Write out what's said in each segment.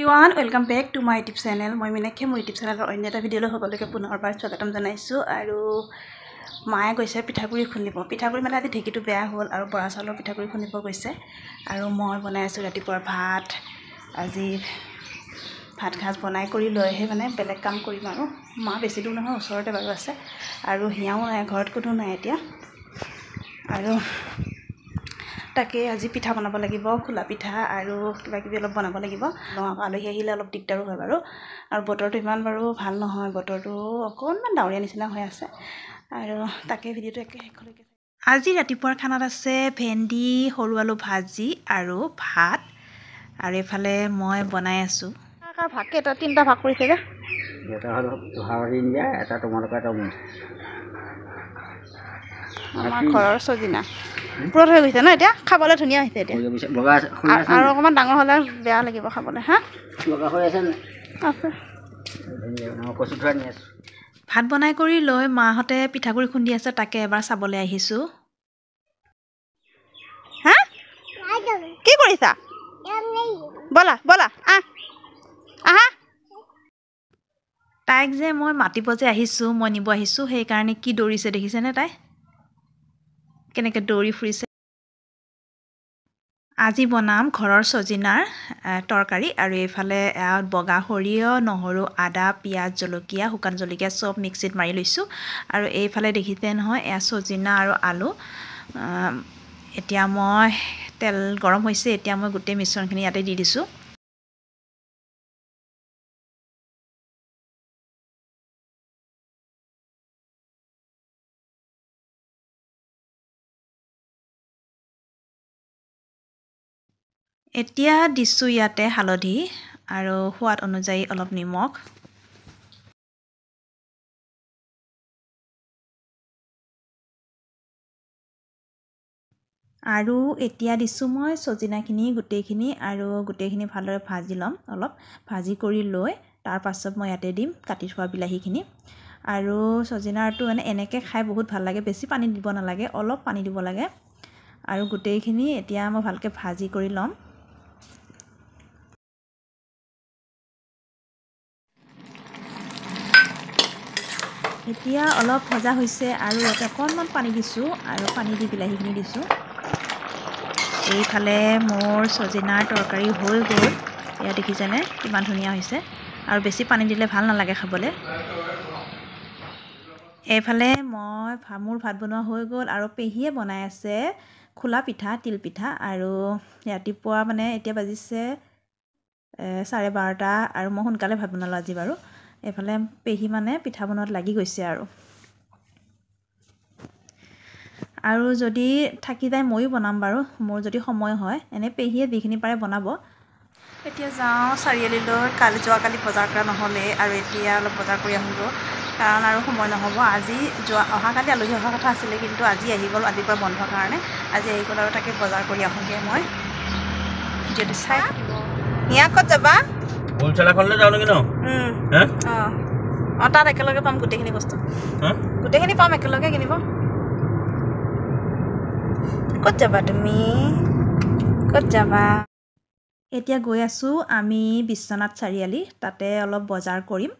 everyone, welcome back to my YouTube channel. মই মিনাক্ষী মোৰ YouTube channel অন্য এটা ভিডিঅ'লৈ সকলোকে পুনৰবাৰ স্বাগতম জনাইছো আৰু মায়ে কৈছে পিঠাগুৰি খুন্দিব। পিঠাগুৰি মানে আজি ঢেকিটো বেয়া হ'ল আৰু বৰা চাউলৰ পিঠাগুৰি খুন্দিব কৈছে আৰু মই বনাই আছো ৰাতিপুৱাৰ ভাত। আজি ভাত খাজ বনাই কৰি লৈহে মানে বেলেগ কাম কৰিম আৰু মা বেছি দূৰ নহয় ওচৰতে বাৰু আছে আৰু হিয়াও নাই ঘৰত কোনো নাই এতিয়া আৰু তাকে আজি পিঠা বনাব লাগিব খোলা পিঠা আৰু কিবা কিবি অলপ বনাব লাগিব আলহী আহিলে অলপ দিগদাৰো হয় বাৰু আৰু বতৰটো ইমান বাৰু ভাল নহয় বতৰটো অকণমান ডাৱৰীয়া নিচিনা হৈ আছে আৰু তাকে ভিডিঅ'টো একে শেষলৈকে আজি ৰাতিপুৱাৰ খানাত আছে ভেন্দি সৰু আলু ভাজি আৰু ভাত আৰু এফালে মই বনাই আছো ভাগ এটা তিনটা ভাগ কৰিছে যে এটা হল ভাৱৰি ইণ্ডিয়া এটা তোমালোকৰ এটা আমাৰ ঘৰৰ সজিনা পুৰত হৈ গৈছে ন এতিয়া খাবলৈ ধুনীয়া হৈছে এতিয়া আৰু অকণমান ডাঙৰ হ'লে বেয়া লাগিব খাবলৈ হা ভাত বনাই কৰি লৈ মাহঁতে পিঠাগুৰি খুন্দি আছে তাকে এবাৰ চাবলৈ আহিছোঁ হা কি কৰিছা বলা বলা আহা তাইক যে মই মাতিব যে আহিছোঁ মই নিব আহিছোঁ সেইকাৰণে কি দৌৰিছে দেখিছেনে তাই কেনেকৈ দৌৰি ফুৰিছে আজি বনাম ঘৰৰ সজিনাৰ তৰকাৰী আৰু এইফালে বগা সৰিয়হ নহৰু আদা পিঁয়াজ জলকীয়া শুকান জলকীয়া চব মিক্সিত মাৰি লৈছোঁ আৰু এইফালে দেখিছে নহয় এয়া সজিনা আৰু আলু এতিয়া মই তেল গৰম হৈছে এতিয়া মই গোটেই মিশ্ৰণখিনি ইয়াতে দি দিছোঁ এতিয়া দিছোঁ ইয়াতে হালধি আৰু সোৱাদ অনুযায়ী অলপ নিমখ আৰু এতিয়া দিছোঁ মই সজিনাখিনি গোটেইখিনি আৰু গোটেইখিনি ভালদৰে ভাজি ল'ম অলপ ভাজি কৰি লৈ তাৰ পাছত মই ইয়াতে দিম কাটি থোৱা বিলাহীখিনি আৰু সজিনাৰটো মানে এনেকৈ খাই বহুত ভাল লাগে বেছি পানী দিব নালাগে অলপ পানী দিব লাগে আৰু গোটেইখিনি এতিয়া মই ভালকৈ ভাজি কৰি ল'ম এতিয়া অলপ ভজা হৈছে আৰু ইয়াতে অকণমান পানী দিছোঁ আৰু পানী দি বিলাহীখিনি দিছোঁ এইফালে মোৰ সজিনাৰ তৰকাৰী হৈ গ'ল এয়া দেখিছেনে কিমান ধুনীয়া হৈছে আৰু বেছি পানী দিলে ভাল নালাগে খাবলৈ এইফালে মই মোৰ ভাত বনোৱা হৈ গ'ল আৰু পেহীয়ে বনাই আছে খোলা পিঠা তিল পিঠা আৰু ৰাতিপুৱা মানে এতিয়া বাজিছে 12:30 আৰু মই সোনকালে ভাত বনালোঁ আজি বাৰু এইফালে পেহী মানে পিঠা বনোৱাত লাগি গৈছে আৰু যদি থাকি যায় ময়ো বনাম বাৰু মোৰ যদি সময় হয় এনে পেহীয়ে যিখিনি পাৰে বনাব এতিয়া যাওঁ চাৰিআলিলৈ যোৱাকালি বজাৰ কৰা নহ'লে আৰু এতিয়া অলপ বজাৰ কৰি আহোঁগৈ কাৰণ আৰু সময় নহ'ব আজি অহাকালি আলহী অহা কথা আছিলে কিন্তু আজি আহি গ'ল আজিৰ পৰা বন্ধৰ কাৰণে আজি আহি গ'ল আৰু তাকে বজাৰ কৰি আহোঁগৈ মই যদি চাই হিয়া ক'ত যাবা হোলচেলাৰখনলৈ যাওঁ নেকি ন অঁ তাত একেলগে পাম গোটেইখিনি বস্তু গোটেইখিনি পাম একেলগে কিনিব ক'ত যাবা তুমি ক'ত যাবা এতিয়া গৈ আছোঁ আমি বিশ্বনাথ চাৰিআলি তাতে অলপ বজাৰ কৰিম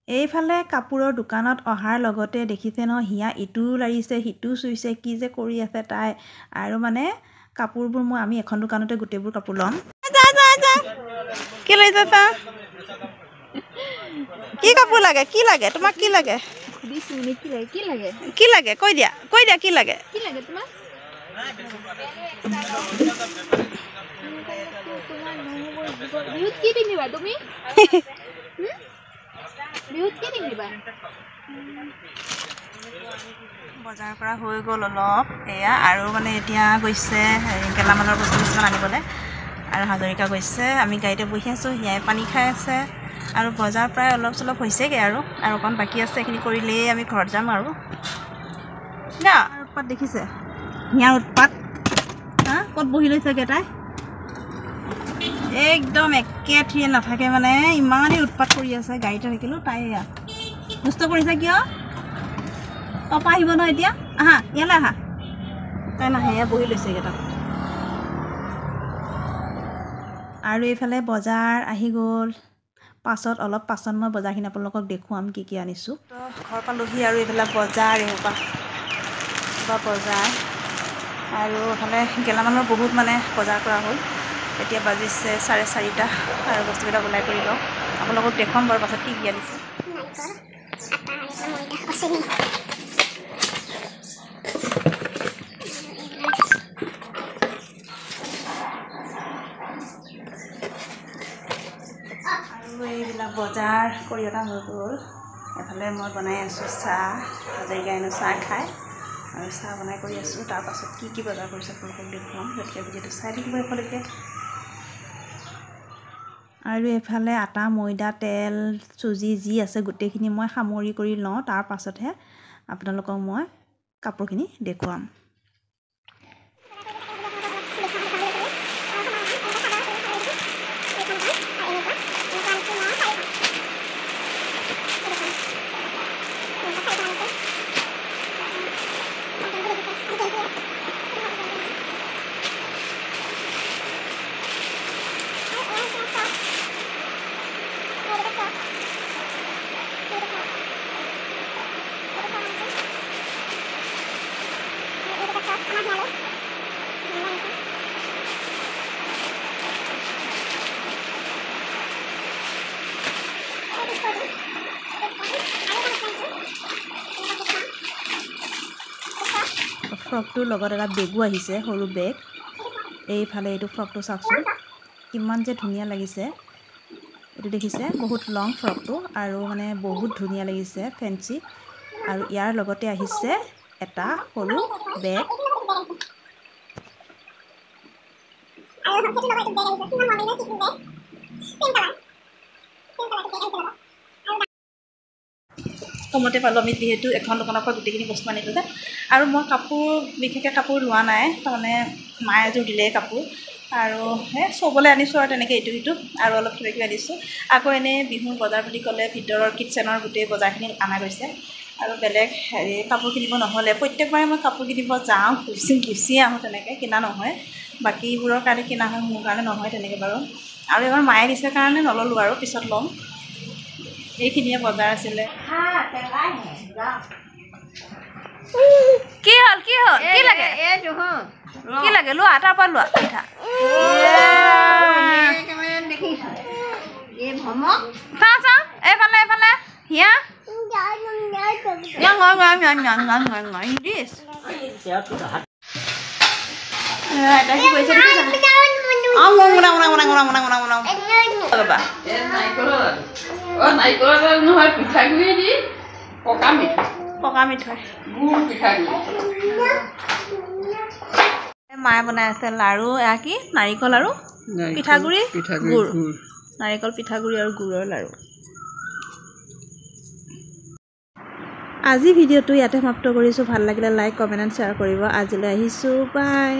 এইফালে কাপোৰৰ দোকানত অহাৰ লগতে দেখিছে নহয় হিয়া ইটোও লাৰিছে সিটোও চুইছে কি যে কৰি আছে তাই আৰু মানে কাপোৰবোৰ আমি এখন দোকানতে গোটেইবোৰ কাপোৰ ল'ম কি লৈ যাবা কি কাপোৰ লাগে কি লাগে তোমাক কি লাগে কি লাগে কৈ দিয়া কি লাগে তোমাক বিহুত কি পিন্ধিবা তুমি বিহুত কি পিন্ধিবা বজাৰ কৰা হৈ গ'ল অলপ এয়া আৰু মানে এতিয়া গৈছে গেলামালৰ বস্তু কিছুমান আনিবলৈ আৰু হাজৰিকা গৈছে আমি গাড়ীতে বহি আছোঁ হিয়াই পানী খাই আছে আৰু বজাৰ প্ৰায় অলপ চলপ হৈছেগৈ আৰু অকণ বাকী আছে এইখিনি কৰিলেই আমি ঘৰত যাম আৰু উৎপাত দেখিছে হিয়াৰ উৎপাত ক'ত বহি লৈছেগৈ তাই একদম একে ঠিয়ে নাথাকে মানে ইমানেই উৎপাত কৰি আছে গাড়ীতে থাকিলোঁ তাই ইয়াত দুষ্ট কৰিছে কিয় পাপা আহিব নহয় এতিয়া আহা ইয়ালৈ আহা তাই নাহে বহি লৈছে এইকেইটাত আৰু এইফালে বজাৰ আহি গ'ল পাছত অলপ পাছত মই বজাৰখিনি আপোনালোকক দেখুৱাম কি কি আনিছোঁ তো ঘৰ পালোহি আৰু এইবিলাক বজাৰ এইসোপা বজাৰ আৰু এইফালে গেলামালৰ বহুত মানে বজাৰ কৰা হ'ল এতিয়া বাজিছে 4:30 আৰু বস্তুবিলাক ওলাই কৰি লওঁ আপোনালোকক দেখুৱাম বাৰু পাছত কি কি আনিছে এইবিলাক বজাৰ কৰি অনা হৈ গ'ল এফালে মই বনাই আছোঁ চাহ হাজৰিকাইনো চাহ খায় আৰু চাহ বনাই কৰি আছোঁ তাৰপাছত কি কি বজাৰ কৰিছোঁ আপোনালোকক দেখুৱাম গতিকে ভিডিঅ'টো চাই থাকিব এফালেকে আৰু এইফালে আটা ময়দা তেল চুজি যি আছে গোটেইখিনি মই সামৰি কৰি লওঁ তাৰ পাছতহে আপোনালোকক মই কাপোৰখিনি দেখুৱাম ফ্ৰকটোৰ লগত এটা বেগো আহিছে সৰু বেগ এইফালে এইটো ফ্ৰকটো চাওকচোন কিমান যে ধুনীয়া লাগিছে এইটো দেখিছে বহুত লং ফ্ৰকটো আৰু মানে বহুত ধুনীয়া লাগিছে ফেঞ্চি আৰু ইয়াৰ লগতে আহিছে এটা সৰু বেগ কমতে পালোঁ আমি যিহেতু এখন দোকানৰ পৰা গোটেইখিনি বস্তু আনিলোঁ যে আৰু মই কাপোৰ বিশেষকৈ কাপোৰ লোৱা নাই তাৰমানে মায়ে এযোৰ দিলে কাপোৰ আৰু সেই চবলৈ আনিছোঁ আৰু তেনেকৈ ইটো সিটো আৰু অলপ কিবা কিবি আনিছোঁ আকৌ এনেই বিহুৰ বজাৰ বুলি ক'লে ভিতৰৰ কিটচেনৰ গোটেই বজাৰখিনি অনা গৈছে আৰু বেলেগ হেৰি কাপোৰ কিনিব নহ'লে প্ৰত্যেকবাৰে মই কাপোৰ কিনিব যাওঁ গুচি আহোঁ তেনেকৈ কিনা নহয় বাকীবোৰৰ কাৰণে কিনা হয় মোৰ কাৰণে নহয় তেনেকৈ বাৰু আৰু এবাৰ মায়ে দিছে কাৰণে নল'লোঁ আৰু পিছত ল'ম এইখিনিয়ে বজাৰ আছিলে কি হ'ল কি লাগে কি লাগে লোৱা তাৰ পৰা লোৱা পিঠা চাওঁ এইফালে এইফালে হিয়া পকা মিঠৈ মায়ে বনাই আছে লাড়ু এয়া কি নাৰিকল আৰু পিঠাগুড়ি গুড় নাৰিকল পিঠাগুড়ি আৰু গুড়ৰ লাড়ু আজি ভিডিঅ'টো ইয়াতে সমাপ্ত কৰিছোঁ ভাল লাগিলে লাইক কমেণ্ট এণ্ড শ্বেয়াৰ কৰিব আজিলৈ আহিছোঁ বাই